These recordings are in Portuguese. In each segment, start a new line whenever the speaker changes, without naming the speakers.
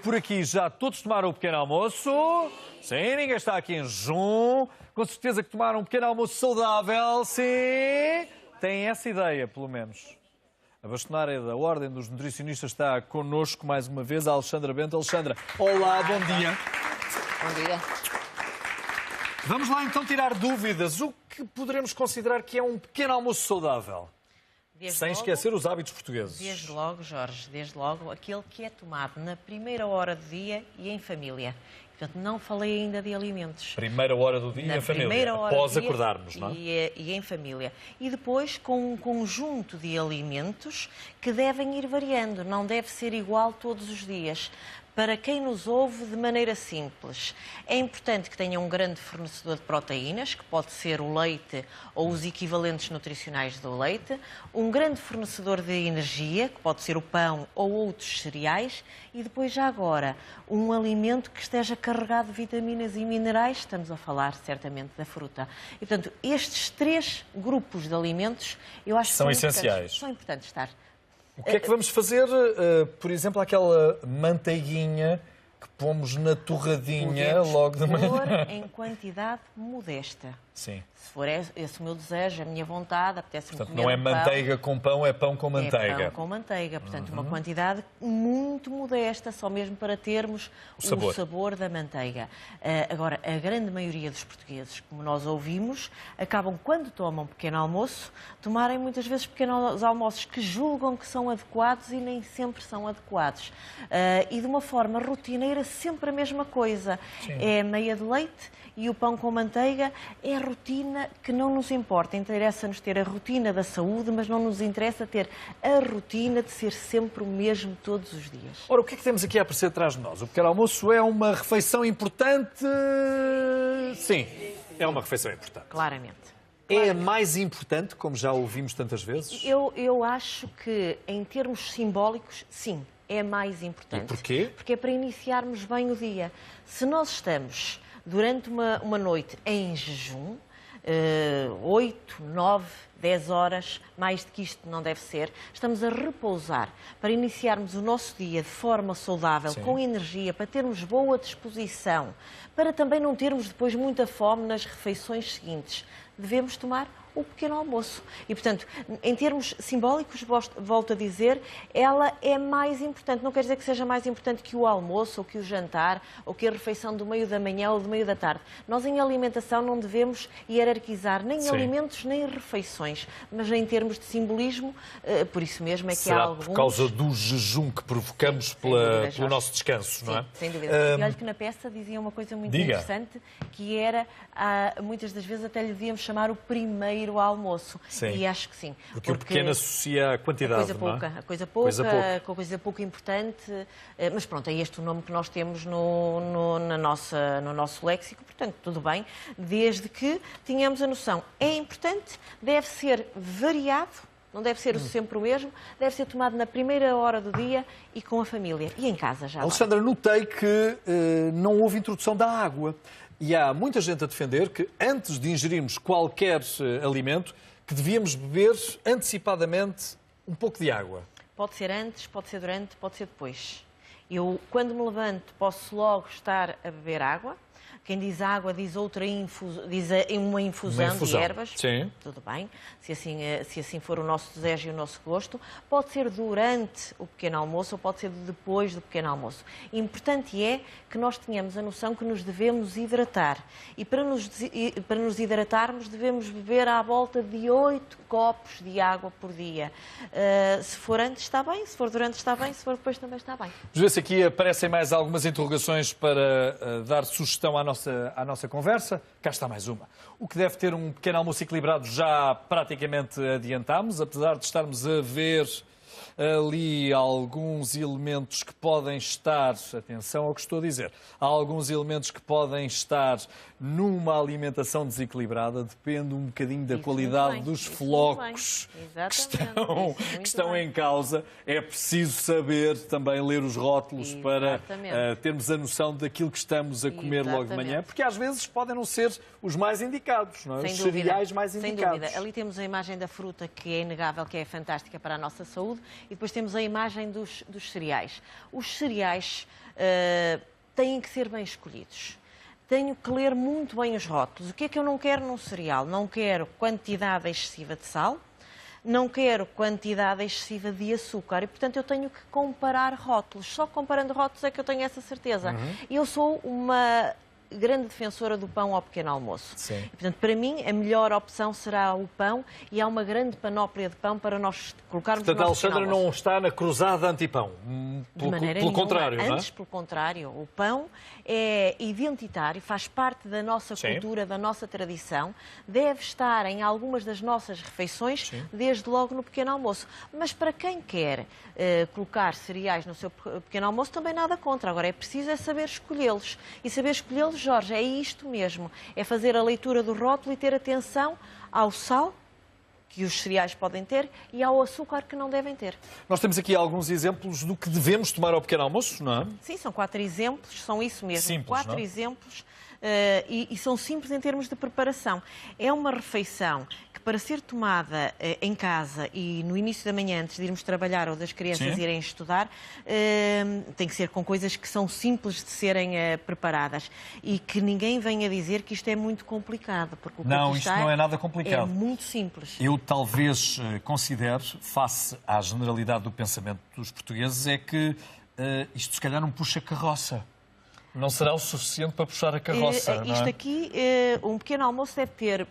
Por aqui já todos tomaram o pequeno almoço. Sim, ninguém está aqui em jejum. Com certeza que tomaram um pequeno almoço saudável. Sim, têm essa ideia, pelo menos. A bastonária da Ordem dos Nutricionistas está connosco mais uma vez, a Alexandra Bento. Alexandra, olá, bom dia.
Bom dia.
Vamos lá então tirar dúvidas. O que poderemos considerar que é um pequeno almoço saudável? Sem esquecer os hábitos portugueses.
Desde logo, Jorge, desde logo, aquele que é tomado na primeira hora do dia e em família. Portanto, não falei ainda de alimentos.
Primeira hora do dia em família, após acordarmos, não é?
E em família. E depois com um conjunto de alimentos que devem ir variando, não deve ser igual todos os dias. Para quem nos ouve de maneira simples, é importante que tenha um grande fornecedor de proteínas, que pode ser o leite ou os equivalentes nutricionais do leite, um grande fornecedor de energia, que pode ser o pão ou outros cereais, e depois já agora, um alimento que esteja carregado de vitaminas e minerais, estamos a falar certamente da fruta. E portanto, estes três grupos de alimentos, eu acho que
são essenciais.
São importantes estar.
O que é que vamos fazer, por exemplo, aquela manteiguinha que pomos na torradinha logo de manhã?
Pôr em quantidade modesta.
Sim.
Se for esse o meu desejo, a minha vontade, apetece-me comer
não é
um pão.
manteiga com pão, é pão com manteiga.
É pão com manteiga. Portanto, uma quantidade muito modesta, só mesmo para termos o sabor da manteiga. Agora, a grande maioria dos portugueses, como nós ouvimos, acabam, quando tomam um pequeno almoço, tomarem muitas vezes pequenos almoços que julgam que são adequados e nem sempre são adequados. E de uma forma rotineira, sempre a mesma coisa. Sim. É a meia de leite e o pão com manteiga. É a rotina que não nos importa. Interessa-nos ter a rotina da saúde, mas não nos interessa ter a rotina de ser sempre o mesmo todos os dias.
Ora, o que é que temos aqui a aparecer atrás de nós? O pequeno almoço é uma refeição importante? Sim, é uma refeição importante.
Claramente.
É a mais importante, como já ouvimos tantas vezes?
Eu acho que, em termos simbólicos, sim, é a mais importante.
E porquê?
Porque é para iniciarmos bem o dia. Se nós estamos durante uma noite em jejum, 8, 9, 10 horas, mais do que isto não deve ser, estamos a repousar para iniciarmos o nosso dia de forma saudável, sim, com energia, para termos boa disposição, para também não termos depois muita fome nas refeições seguintes. Devemos tomar o pequeno almoço. E, portanto, em termos simbólicos, volto a dizer, ela é mais importante. Não quer dizer que seja mais importante que o almoço, ou que o jantar, ou que a refeição do meio da manhã ou do meio da tarde. Nós, em alimentação, não devemos hierarquizar nem sim, alimentos nem refeições, mas em termos de simbolismo, por isso mesmo é que há alguns...
por causa do jejum que provocamos sim, dúvida, pelo nosso descanso,
sim,
não é?
Sem dúvida. E olha que na peça dizia uma coisa muito interessante, que era, muitas das vezes até lhe devíamos chamar o primeiro almoço.
Sim.
E acho que sim.
Porque o pequeno associa a quantidade,
a coisa pouca, com a coisa pouco importante. Mas pronto, é este o nome que nós temos no nosso léxico, portanto, tudo bem, desde que tenhamos a noção. É importante, deve ser variado, não deve ser sempre o mesmo, deve ser tomado na primeira hora do dia e com a família. E em casa já.
Alexandra, notei que não houve introdução da água. E há muita gente a defender que, antes de ingerirmos qualquer alimento, que devíamos beber antecipadamente um pouco de água.
Pode ser antes, pode ser durante, pode ser depois. Eu, quando me levanto, posso logo estar a beber água. Quem diz água diz uma infusão de ervas. Sim. Tudo bem, se assim for o nosso desejo e o nosso gosto. Pode ser durante o pequeno almoço ou pode ser depois do pequeno almoço. Importante é que nós tenhamos a noção que nos devemos hidratar. E para nos hidratarmos devemos beber à volta de 8 copos de água por dia. Se for antes está bem, se for durante está bem, se for depois também está bem.
Vamos ver se aqui aparecem mais algumas interrogações para dar sugestão à nossa conversa. Cá está mais uma. O que deve ter um pequeno almoço equilibrado já praticamente adiantámos, apesar de estarmos a ver ali alguns elementos que podem estar, atenção ao que estou a dizer, há alguns elementos que podem estar numa alimentação desequilibrada, depende um bocadinho da qualidade dos flocos que estão em causa. É preciso saber também ler os rótulos para termos a noção daquilo que estamos a comer logo de manhã, porque às vezes podem não ser os mais indicados, não é? Os cereais mais indicados.
Sem dúvida. Ali temos a imagem da fruta, que é inegável, que é fantástica para a nossa saúde, e depois temos a imagem dos cereais. Os cereais têm que ser bem escolhidos. Tenho que ler muito bem os rótulos. O que é que eu não quero num cereal? Não quero quantidade excessiva de sal, não quero quantidade excessiva de açúcar e, portanto, eu tenho que comparar rótulos. Só comparando rótulos é que eu tenho essa certeza. Eu sou uma grande defensora do pão ao pequeno almoço.
Sim.
E, portanto, para mim, a melhor opção será o pão e há uma grande panóplia de pão para nós colocarmos
Portanto,
no
a
nosso pequeno
Alexandra
almoço.
não está na cruzada anti-pão.
De maneira
Pelo
nenhuma.
contrário, não é?
Antes, pelo contrário. O pão é identitário, faz parte da nossa
Sim.
cultura, da nossa tradição, deve estar em algumas das nossas refeições, desde logo no pequeno almoço. Mas para quem quer colocar cereais no seu pequeno almoço, também nada contra. Agora, é preciso saber escolhê-los. E saber escolhê-los, Jorge, é isto mesmo. É fazer a leitura do rótulo e ter atenção ao sal que os cereais podem ter e ao açúcar que não devem ter.
Nós temos aqui alguns exemplos do que devemos tomar ao pequeno almoço, não é?
Sim, são 4 exemplos, são isso mesmo.
Simples,
4
não é?
exemplos e são simples em termos de preparação. É uma refeição que, para ser tomada em casa e no início da manhã, antes de irmos trabalhar ou das crianças
Sim.
irem estudar, tem que ser com coisas que são simples de serem preparadas e que ninguém venha dizer que isto é muito complicado. Porque o que
Não,
aqui
isto
está
não é nada complicado.
É muito simples.
Eu talvez considere, face à generalidade do pensamento dos portugueses, é que isto se calhar não puxa carroça. Não será o suficiente para puxar a carroça, não
Isto
é?
aqui, um pequeno almoço deve ter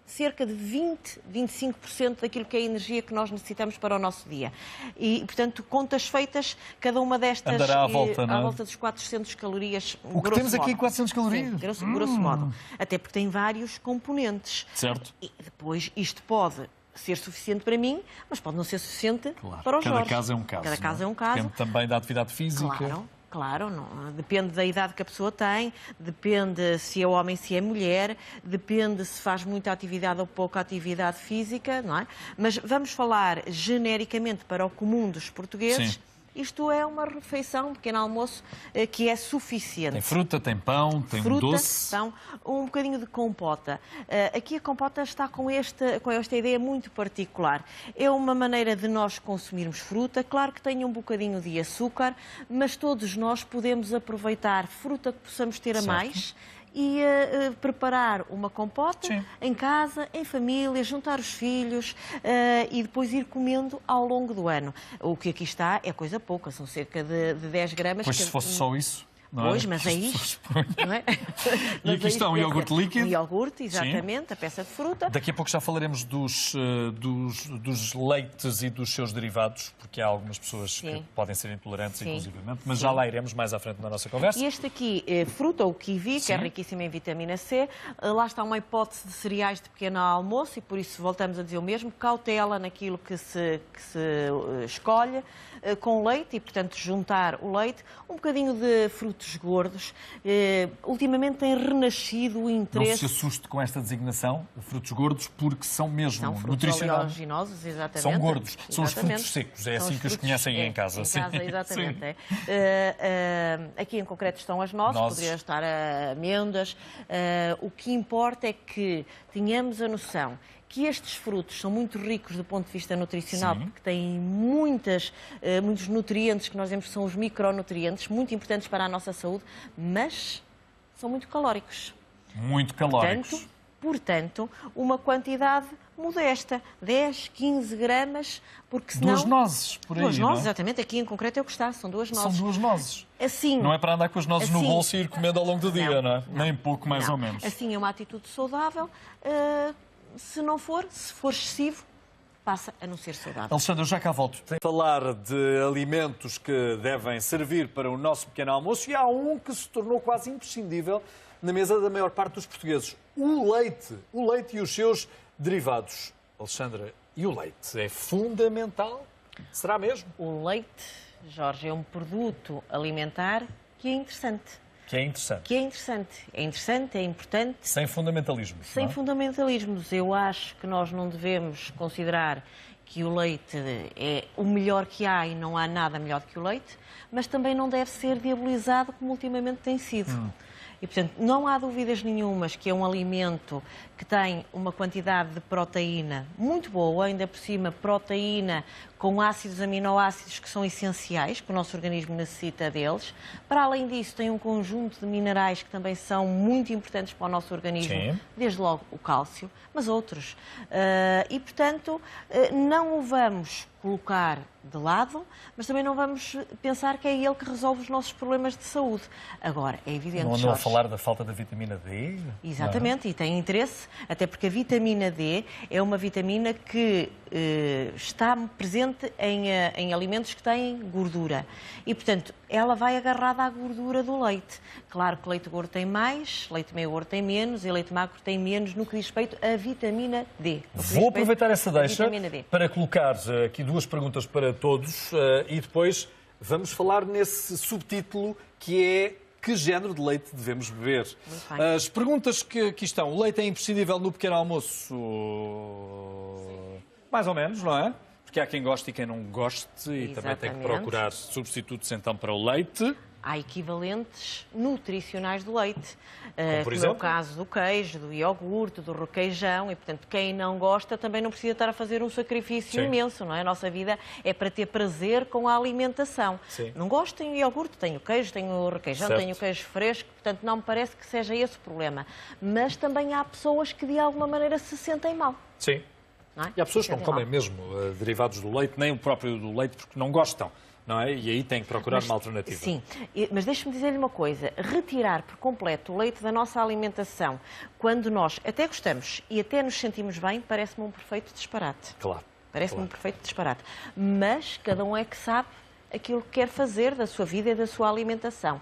cerca de 20, 25% daquilo que é a energia que nós necessitamos para o nosso dia. E, portanto, contas feitas, cada uma destas
Andará à volta, não é?
à volta dos 400 calorias,
O que temos aqui, 400 calorias?
Sim, grosso modo. Até porque tem vários componentes.
Certo.
E depois, isto pode ser suficiente para mim, mas pode não ser suficiente
Claro.
para o
Cada
Jorge.
caso é um caso.
Cada caso
não
é um caso.
Depende também da atividade física.
Claro, não, depende da idade que a pessoa tem, depende se é homem, se é mulher, depende se faz muita atividade ou pouca atividade física, não é? Mas vamos falar genericamente para o comum dos portugueses.
Sim.
Isto é uma refeição, um pequeno almoço, que é suficiente.
Tem fruta, tem pão, tem
Fruta,
doce.
pão, um bocadinho de compota. Aqui a compota está com esta ideia muito particular. É uma maneira de nós consumirmos fruta, claro que tem um bocadinho de açúcar, mas todos nós podemos aproveitar fruta que possamos ter a
Certo.
mais e preparar uma compota
Sim.
em casa, em família, juntar os filhos e depois ir comendo ao longo do ano. O que aqui está é coisa pouca, são cerca de 10 gramas.
Pois se fosse só isso. Não
Pois,
é?
mas é isto. Não é?
E aqui está um iogurte líquido.
Um iogurte, exatamente, a peça de fruta.
Daqui a pouco já falaremos dos leites e dos seus derivados, porque há algumas pessoas que
Sim.
podem ser intolerantes,
Sim.
inclusivamente, mas já lá iremos mais à frente na nossa conversa.
E este aqui, fruta, o kiwi, que é
Sim.
riquíssimo em vitamina C. Lá está uma hipótese de cereais de pequeno almoço e por isso voltamos a dizer o mesmo. Cautela naquilo que se escolhe, com leite e, portanto, juntar o leite. Um bocadinho de frutos gordos. Ultimamente tem renascido o
Não se
interesse.
assuste com esta designação, frutos gordos, porque são mesmo
São frutos
nutricional.
oleaginosos, exatamente.
São gordos, são os
Exatamente.
frutos secos, é
São
assim
os
que os
frutos-
conhecem em casa.
Em
sim.
casa, exatamente.
Sim.
Aqui em concreto estão as nozes,
Nozes.
poderiam estar amêndoas. O que importa é que tenhamos a noção que estes frutos são muito ricos do ponto de vista nutricional,
Sim.
porque têm muitos nutrientes que nós vemos que são os micronutrientes, muito importantes para a nossa saúde, mas são muito calóricos.
Muito calóricos.
Portanto, uma quantidade modesta, 10, 15 gramas, porque senão...
Duas nozes, por aí,
Duas
não é?
nozes, exatamente. Aqui em concreto é o que está, são duas
São
nozes.
duas nozes.
Assim,
Não é para andar com as nozes no
assim-
bolso e ir comendo ao longo do dia, não é?
não,
Nem pouco, mais
não.
ou menos.
Assim é uma atitude saudável. Se for excessivo, passa a não ser saudável.
Alexandre, eu já cá volto. Tem que falar de alimentos que devem servir para o nosso pequeno almoço e há um que se tornou quase imprescindível na mesa da maior parte dos portugueses. O leite. O leite e os seus derivados. Alexandra, e o leite? É fundamental? Será mesmo?
O leite, Jorge, é um produto alimentar que é interessante.
Que é interessante.
É interessante, é importante.
Sem fundamentalismos.
Sem
não é?
fundamentalismos. Eu acho que nós não devemos considerar que o leite é o melhor que há e não há nada melhor do que o leite, mas também não deve ser diabolizado como ultimamente tem sido. E, portanto, não há dúvidas nenhumas que é um alimento que tem uma quantidade de proteína muito boa, ainda por cima proteína com ácidos aminoácidos que são essenciais, que o nosso organismo necessita deles. Para além disso, tem um conjunto de minerais que também são muito importantes para o nosso organismo,
Sim.
desde logo o cálcio, mas outros. E, portanto, não o vamos colocar de lado, mas também não vamos pensar que é ele que resolve os nossos problemas de saúde. Agora, é evidente,
Não andam a
Jorge,
falar da falta da vitamina D?
exatamente, e tem interesse, até porque a vitamina D é uma vitamina que está presente em alimentos que têm gordura. E, portanto, ela vai agarrada à gordura do leite. Claro que leite gordo tem mais, leite meio gordo tem menos e leite magro tem menos no que diz respeito à vitamina D.
Vou aproveitar essa deixa
vitamina D.
para colocar aqui duas perguntas para todos e depois vamos falar nesse subtítulo que é: que género de leite devemos beber?
Muito bem.
As perguntas que aqui estão. O leite é imprescindível no pequeno almoço? Mais ou menos, não é? Porque há quem goste e quem não goste e também tem que
Exatamente.
procurar substitutos então para o leite.
Há equivalentes nutricionais do leite,
por
como é
exemplo?
o caso do queijo, do iogurte, do requeijão, e, portanto, quem não gosta também não precisa estar a fazer um sacrifício
Sim.
imenso, não é? A nossa vida é para ter prazer com a alimentação.
Sim.
Não gosto, tenho iogurte, tenho queijo, tenho requeijão,
Certo.
tenho queijo fresco, portanto, não me parece que seja esse o problema. Mas também há pessoas que, de alguma maneira, se sentem mal.
Sim.
Não é?
E há pessoas que não
Se sentem
comem
mal.
mesmo derivados do leite, nem o próprio do leite, porque não gostam, não é? E aí tem que procurar
Mas,
uma alternativa.
Sim, mas deixe-me dizer-lhe uma coisa. Retirar por completo o leite da nossa alimentação, quando nós até gostamos e até nos sentimos bem, parece-me um perfeito disparate.
Claro.
Parece-me um perfeito disparate. Mas cada um é que sabe aquilo que quer fazer da sua vida e da sua alimentação.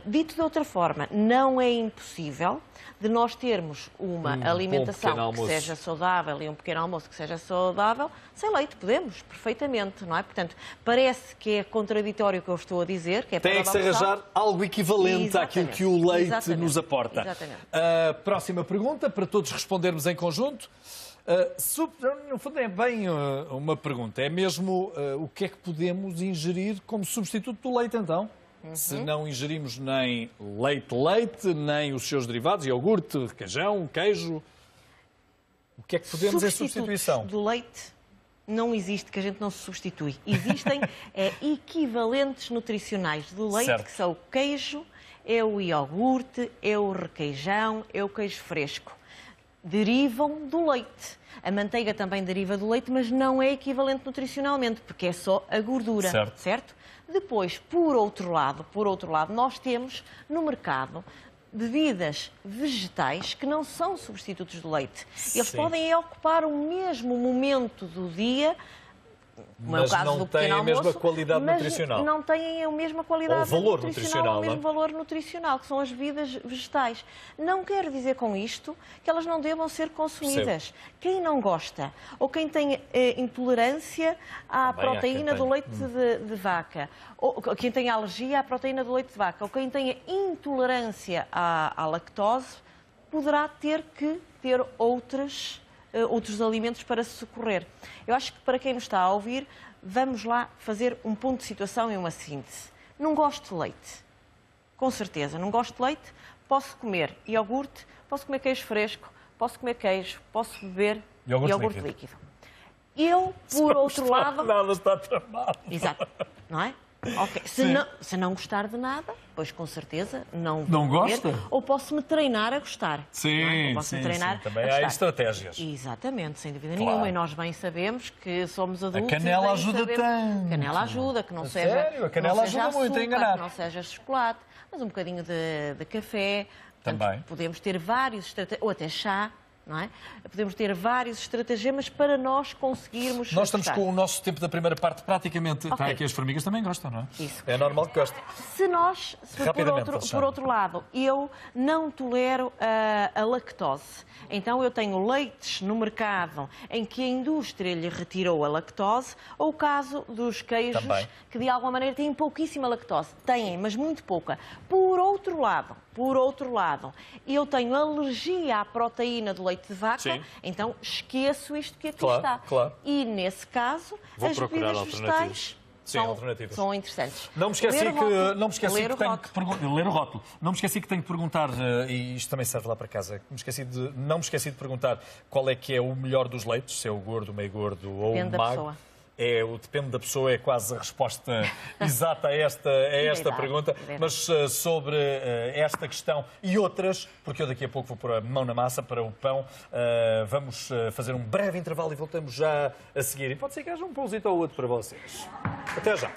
Dito de outra forma, não é impossível de nós termos uma
bom
alimentação
pequeno
que
almoço.
seja saudável e um pequeno almoço que seja saudável sem leite. Podemos, perfeitamente, não é? Portanto, parece que é contraditório o que eu estou a dizer, que é
Tem que se
paradoxal.
arranjar algo equivalente
Exatamente.
àquilo que o leite
Exatamente.
nos aporta.
Exatamente.
A próxima pergunta, para todos respondermos em conjunto. No fundo é bem uma pergunta. É mesmo o que é que podemos ingerir como substituto do leite, então? Se não ingerimos nem leite, nem os seus derivados, iogurte, requeijão, queijo, o que é que podemos em
Substitutos
substituição?
do leite não existe, que a gente não se substitui. Existem equivalentes nutricionais do leite,
Certo.
que são o queijo, é o iogurte, é o requeijão, é o queijo fresco. Derivam do leite. A manteiga também deriva do leite, mas não é equivalente nutricionalmente, porque é só a gordura, certo? Depois, por outro lado, nós temos no mercado bebidas vegetais que não são substitutos do leite. Eles
Sim.
podem ocupar o mesmo momento do dia, como é o
Mas
caso
não
do
têm
pequeno
a mesma
almoço,
qualidade
mas
nutricional.
não têm a mesma qualidade
Ou valor
nutricional,
nutricional,
o mesmo
não é?
valor nutricional, que são as bebidas vegetais. Não quero dizer com isto que elas não devam ser consumidas. Quem não gosta, ou quem tem intolerância à
Também há
proteína
quem
do
tenha.
leite de vaca, ou quem tem alergia à proteína do leite de vaca, ou quem tenha intolerância à lactose, poderá ter que ter outros alimentos para se socorrer. Eu acho que para quem nos está a ouvir, vamos lá fazer um ponto de situação e uma síntese. Não gosto de leite. Com certeza, não gosto de leite. Posso comer iogurte, posso comer queijo fresco, posso comer queijo, posso beber
Iogurte
líquido. Eu, por outro lado...
Nada está tramado.
Exato, não é? Ok. Se não gostar de nada, pois com certeza não vou
Não
comer,
gosta?
ou posso-me treinar a gostar.
Sim,
não é? Ou posso-me treinar
Também
a
há
gostar.
estratégias.
Exatamente, sem dúvida
Claro.
nenhuma. E nós bem sabemos que somos adultos.
canela
e bem
ajuda
sabemos-
tanto.
A canela ajuda, que não
A
seja.
sério? A canela
não seja
ajuda muito a
açúcar,
enganar.
que não seja chocolate, mas um bocadinho de café. Portanto,
Também.
podemos ter vários estratagemas, ou até chá, não é? Podemos ter vários estratagemas para nós conseguirmos.
Nós estamos
gostar.
com o nosso tempo da primeira parte praticamente.
Ok.
Tá, aqui as formigas também gostam, não é?
Isso.
É normal que gostem.
Se
Rapidamente,
por
Alexandre.
outro lado, eu não tolero a lactose, então eu tenho leites no mercado em que a indústria lhe retirou a lactose, ou o caso dos queijos,
Também.
que de alguma maneira têm pouquíssima lactose. Têm, mas muito pouca. Por outro lado, eu tenho alergia à proteína do leite de vaca,
Sim.
então esqueço isto que aqui
Claro,
está.
claro.
E nesse caso,
Vou
as
procurar
bebidas
alternativas.
vegetais
Sim, alternativas.
são interessantes.
Não me esqueci
Ler o rótulo.
que, não me esqueci
Ler
que
o
tenho
rótulo.
que perguntar. Ler o rótulo. Não me esqueci que tenho que perguntar, e isto também serve lá para casa, não me esqueci de perguntar qual é que é o melhor dos leites, se é o gordo, o meio gordo ou
Depende
o
da
magro.
pessoa.
o depende da pessoa, é quase a resposta exata a esta pergunta. Mas sobre esta questão e outras, porque eu daqui a pouco vou pôr a mão na massa para o pão, vamos fazer um breve intervalo e voltamos já a seguir. E pode ser que haja um pãozinho ou outro para vocês. Até já.